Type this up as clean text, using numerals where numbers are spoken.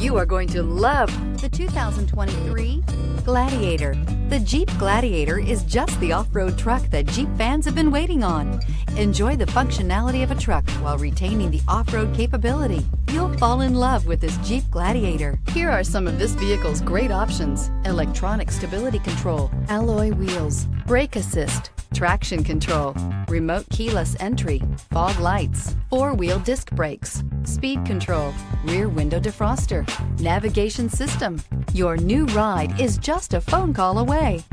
You are going to love the 2023 Gladiator. The Jeep Gladiator is just the off-road truck that Jeep fans have been waiting on. Enjoy the functionality of a truck while retaining the off-road capability. You'll fall in love with this Jeep Gladiator. Here are some of this vehicle's great options: electronic stability control, alloy wheels, brake assist, traction control, remote keyless entry, fog lights, four-wheel disc brakes, speed control, rear window defroster, navigation system. Your new ride is just a phone call away.